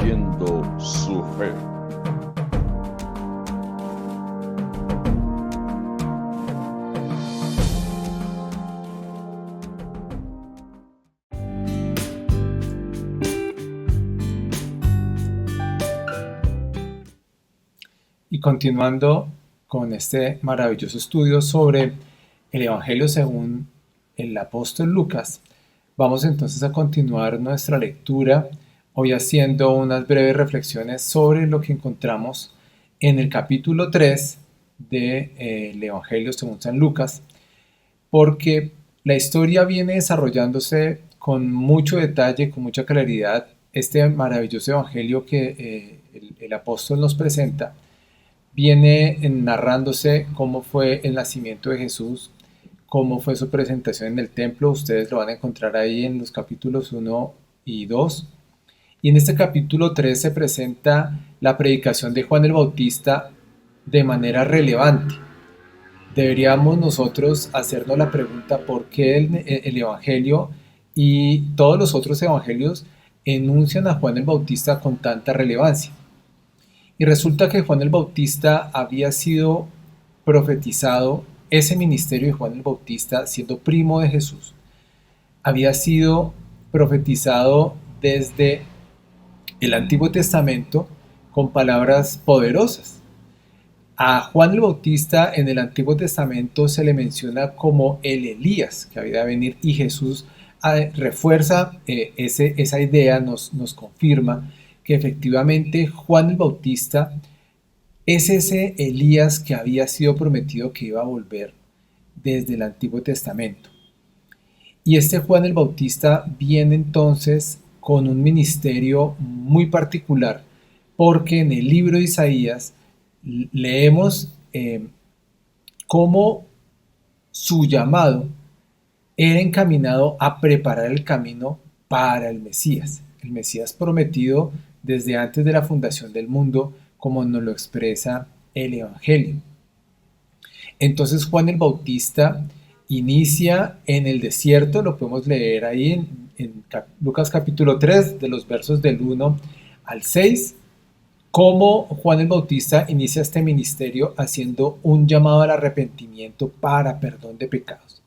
construyendo su fe. Y continuando con este maravilloso estudio sobre el Evangelio según el apóstol Lucas, vamos entonces a continuar nuestra lectura, hoy haciendo unas breves reflexiones sobre lo que encontramos en el capítulo 3 del Evangelio según San Lucas, porque la historia viene desarrollándose con mucho detalle, con mucha claridad, este maravilloso Evangelio que el apóstol nos presenta. Viene narrándose cómo fue el nacimiento de Jesús, cómo fue su presentación en el templo. Ustedes lo van a encontrar ahí en los capítulos 1 y 2. Y en este capítulo 3 se presenta la predicación de Juan el Bautista de manera relevante. Deberíamos nosotros hacernos la pregunta por qué el Evangelio y todos los otros evangelios enuncian a Juan el Bautista con tanta relevancia. Y resulta que Juan el Bautista había sido profetizado, ese ministerio de Juan el Bautista, siendo primo de Jesús, había sido profetizado desde el Antiguo Testamento con palabras poderosas. A Juan el Bautista en el Antiguo Testamento se le menciona como el Elías que había de venir, y Jesús refuerza esa idea, nos confirma que efectivamente Juan el Bautista es ese Elías que había sido prometido que iba a volver desde el Antiguo Testamento. Y este Juan el Bautista viene entonces con un ministerio muy particular, porque en el libro de Isaías leemos cómo su llamado era encaminado a preparar el camino para el Mesías prometido desde antes de la fundación del mundo, como nos lo expresa el Evangelio. Entonces Juan el Bautista inicia en el desierto, lo podemos leer ahí en Lucas capítulo 3, de los versos del 1 al 6, cómo Juan el Bautista inicia este ministerio haciendo un llamado al arrepentimiento para perdón de pecados.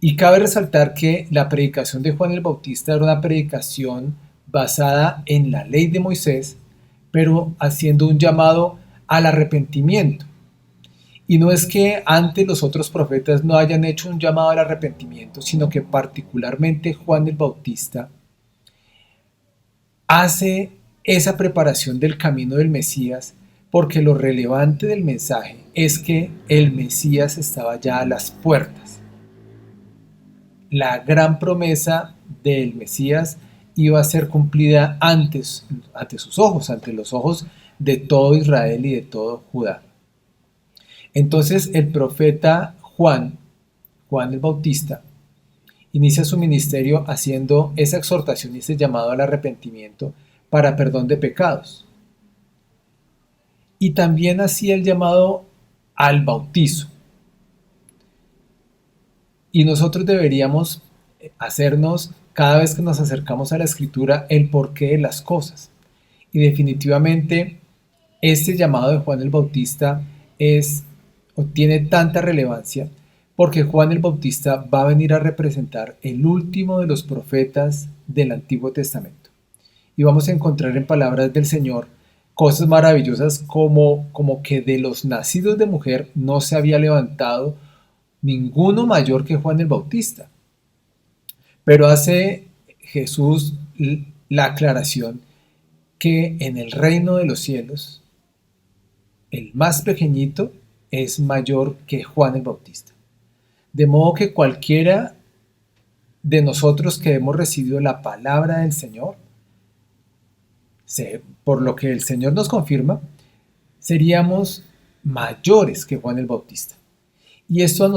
Y cabe resaltar que la predicación de Juan el Bautista era una predicación basada en la ley de Moisés, pero haciendo un llamado al arrepentimiento. Y no es que antes los otros profetas no hayan hecho un llamado al arrepentimiento, sino que particularmente Juan el Bautista hace esa preparación del camino del Mesías, porque lo relevante del mensaje es que el Mesías estaba ya a las puertas. La gran promesa del Mesías iba a ser cumplida ante sus ojos, ante los ojos de todo Israel y de todo Judá. Entonces el profeta Juan el Bautista, inicia su ministerio haciendo esa exhortación y ese llamado al arrepentimiento para perdón de pecados. Y también hacía el llamado al bautizo. Y nosotros deberíamos hacernos, cada vez que nos acercamos a la Escritura, el porqué de las cosas. Y definitivamente este llamado de Juan el Bautista tiene tanta relevancia porque Juan el Bautista va a venir a representar el último de los profetas del Antiguo Testamento. Y vamos a encontrar en palabras del Señor cosas maravillosas como que de los nacidos de mujer no se había levantado ninguno mayor que Juan el Bautista. Pero hace Jesús la aclaración que en el reino de los cielos el más pequeñito es mayor que Juan el Bautista. De modo que cualquiera de nosotros que hemos recibido la palabra del Señor, por lo que el Señor nos confirma, seríamos mayores que Juan el Bautista. Y esto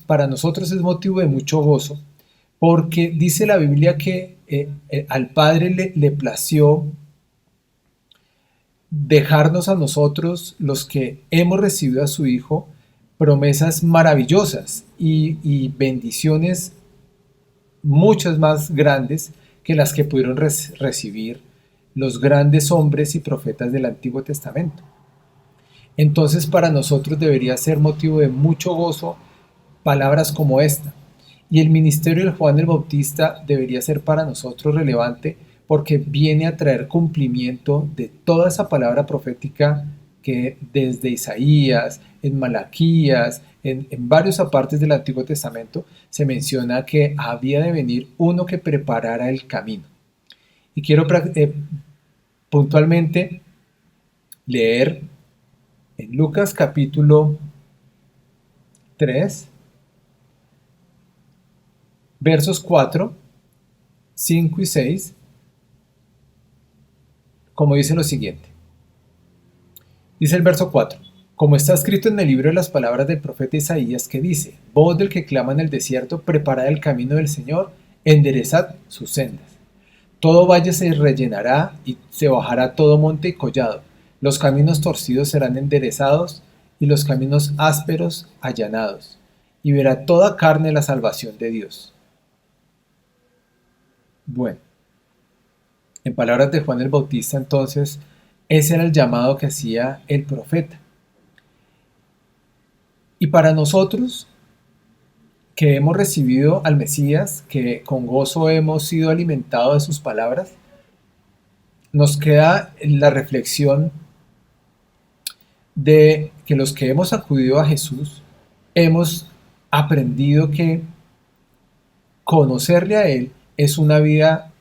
para nosotros es motivo de mucho gozo, porque dice la Biblia que al Padre le plació dejarnos a nosotros, los que hemos recibido a su Hijo, promesas maravillosas y bendiciones muchas más grandes que las que pudieron recibir los grandes hombres y profetas del Antiguo Testamento. Entonces para nosotros debería ser motivo de mucho gozo palabras como esta. Y el ministerio de Juan el Bautista debería ser para nosotros relevante porque viene a traer cumplimiento de toda esa palabra profética que desde Isaías, en Malaquías, en varios apartes del Antiguo Testamento se menciona que había de venir uno que preparara el camino. Y quiero puntualmente leer en Lucas capítulo 3, versos 4, 5 y 6, como dice lo siguiente. Dice el verso 4. Como está escrito en el libro de las palabras del profeta Isaías, que dice: voz del que clama en el desierto, preparad el camino del Señor, enderezad sus sendas. Todo valle se rellenará y se bajará todo monte y collado. Los caminos torcidos serán enderezados y los caminos ásperos allanados. Y verá toda carne la salvación de Dios. Bueno, en palabras de Juan el Bautista, entonces, ese era el llamado que hacía el profeta. Y para nosotros, que hemos recibido al Mesías, que con gozo hemos sido alimentados de sus palabras, nos queda la reflexión de que los que hemos acudido a Jesús, hemos aprendido que conocerle a Él es una vida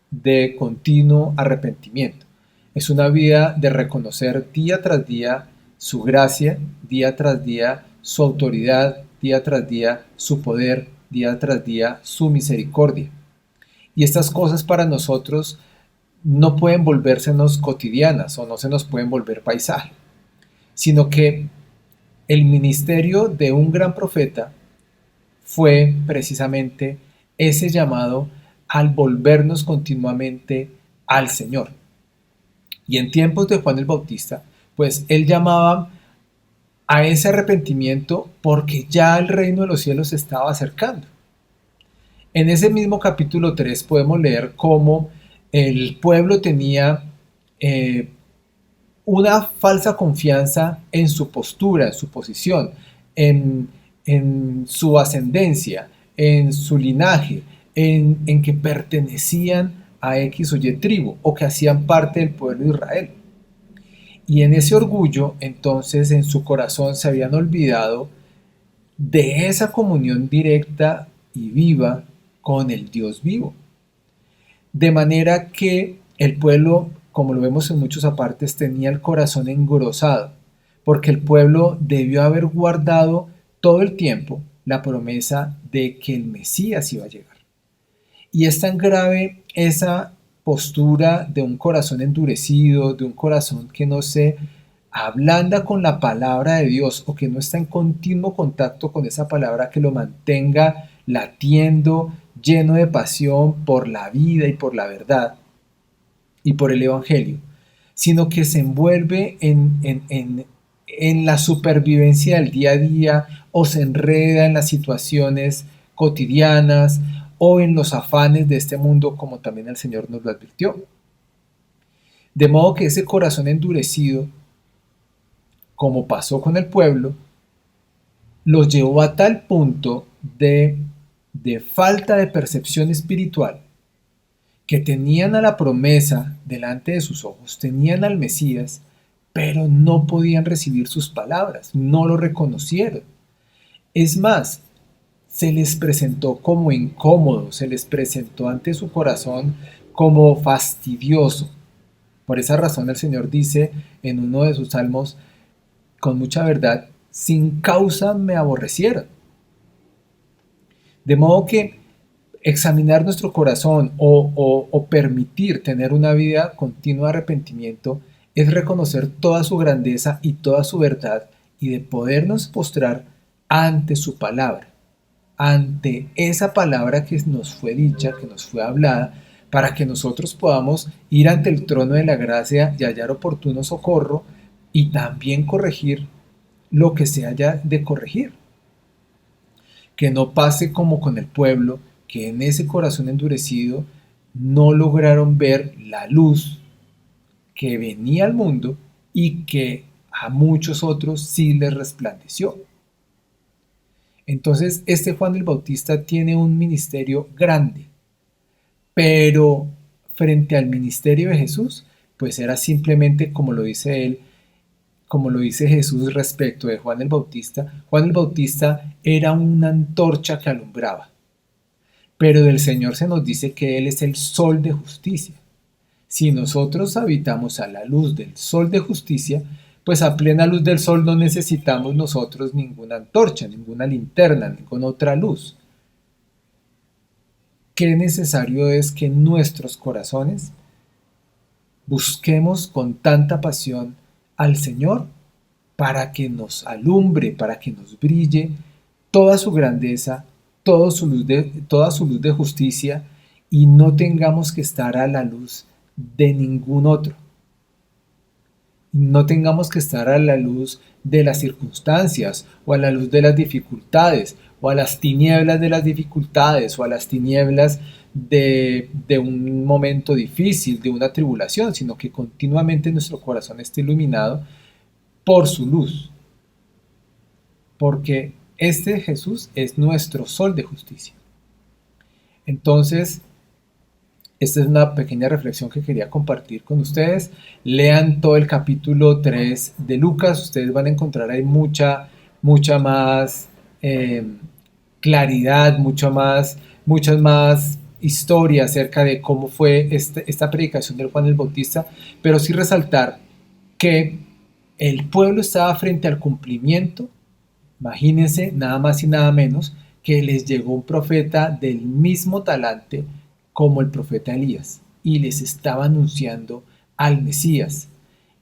de continuo arrepentimiento. Es una vida de reconocer día tras día su gracia, día tras día su autoridad, día tras día su poder, día tras día su misericordia. Y estas cosas para nosotros no pueden volvérsenos cotidianas o no se nos pueden volver paisaje, sino que el ministerio de un gran profeta fue precisamente ese llamado al volvernos continuamente al Señor. Y en tiempos de Juan el Bautista, pues él llamaba a ese arrepentimiento porque ya el reino de los cielos se estaba acercando. En ese mismo capítulo 3 podemos leer cómo el pueblo tenía una falsa confianza en su postura, en su posición, en su ascendencia, en su linaje, en que pertenecían a X o Y tribu o que hacían parte del pueblo de Israel. Y en ese orgullo, entonces, en su corazón se habían olvidado de esa comunión directa y viva con el Dios vivo. De manera que el pueblo, como lo vemos en muchos apartes, tenía el corazón engrosado, porque el pueblo debió haber guardado todo el tiempo la promesa de que el Mesías iba a llegar. Y es tan grave esa postura de un corazón endurecido, de un corazón que no se ablanda con la palabra de Dios o que no está en continuo contacto con esa palabra que lo mantenga latiendo, lleno de pasión por la vida y por la verdad y por el Evangelio, sino que se envuelve en la supervivencia del día a día o se enreda en las situaciones cotidianas o en los afanes de este mundo, como también el Señor nos lo advirtió. De modo que ese corazón endurecido, como pasó con el pueblo, los llevó a tal punto de falta de percepción espiritual que tenían a la promesa delante de sus ojos, tenían al Mesías, pero no podían recibir sus palabras, no lo reconocieron. Es más, se les presentó como incómodo, se les presentó ante su corazón como fastidioso. Por esa razón el Señor dice en uno de sus salmos con mucha verdad: sin causa me aborrecieron. De modo que examinar nuestro corazón o permitir tener una vida continua de arrepentimiento es reconocer toda su grandeza y toda su verdad y de podernos postrar ante su palabra, ante esa palabra que nos fue dicha, que nos fue hablada, para que nosotros podamos ir ante el trono de la gracia y hallar oportuno socorro y también corregir lo que se haya de corregir. Que no pase como con el pueblo, que en ese corazón endurecido no lograron ver la luz que venía al mundo y que a muchos otros sí les resplandeció. Entonces, este Juan el Bautista tiene un ministerio grande, pero frente al ministerio de Jesús, pues era simplemente como lo dice él, como lo dice Jesús respecto de Juan el Bautista. Juan el Bautista era una antorcha que alumbraba, pero del Señor se nos dice que Él es el sol de justicia. Si nosotros habitamos a la luz del sol de justicia, pues a plena luz del sol no necesitamos nosotros ninguna antorcha, ninguna linterna, ninguna otra luz. Qué necesario es que en nuestros corazones busquemos con tanta pasión al Señor para que nos alumbre, para que nos brille toda su grandeza, toda su luz de justicia, y no tengamos que estar a la luz de ningún otro. No tengamos que estar a la luz de las circunstancias, o a la luz de las dificultades, o a las tinieblas de las dificultades, o a las tinieblas de un momento difícil, de una tribulación, sino que continuamente nuestro corazón esté iluminado por su luz. Porque este Jesús es nuestro sol de justicia. Entonces, esta es una pequeña reflexión que quería compartir con ustedes. Lean todo el capítulo 3 de Lucas. Ustedes van a encontrar ahí mucha más claridad, muchas más historias acerca de cómo fue esta predicación del Juan el Bautista. Pero sí resaltar que el pueblo estaba frente al cumplimiento. Imagínense, nada más y nada menos, que les llegó un profeta del mismo talante como el profeta Elías, y les estaba anunciando al Mesías.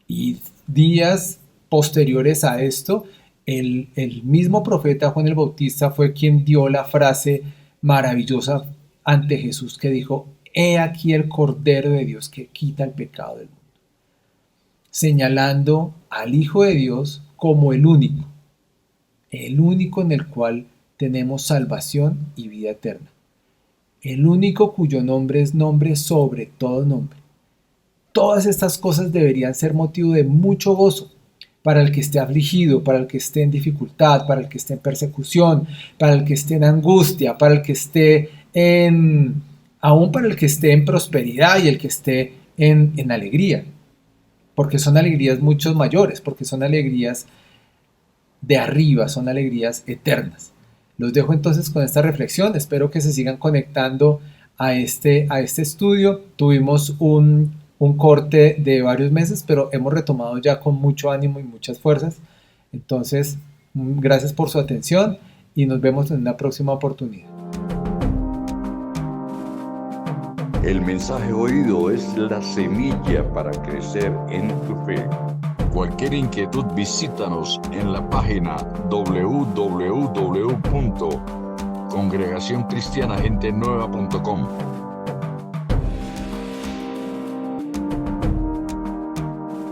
Y días posteriores a esto, el mismo profeta Juan el Bautista fue quien dio la frase maravillosa ante Jesús que dijo: «He aquí el Cordero de Dios que quita el pecado del mundo», señalando al Hijo de Dios como el único en el cual tenemos salvación y vida eterna. El único cuyo nombre es nombre sobre todo nombre. Todas estas cosas deberían ser motivo de mucho gozo para el que esté afligido, para el que esté en dificultad, para el que esté en persecución, para el que esté en angustia, para el que esté aún para el que esté en prosperidad y el que esté en alegría. Porque son alegrías mucho mayores, porque son alegrías de arriba, son alegrías eternas. Los dejo entonces con esta reflexión. Espero que se sigan conectando a este estudio. Tuvimos un corte de varios meses, pero hemos retomado ya con mucho ánimo y muchas fuerzas. Entonces, gracias por su atención y nos vemos en una próxima oportunidad. El mensaje oído es la semilla para crecer en tu fe. Cualquier inquietud, visítanos en la página www.congregacioncristianagentenueva.com.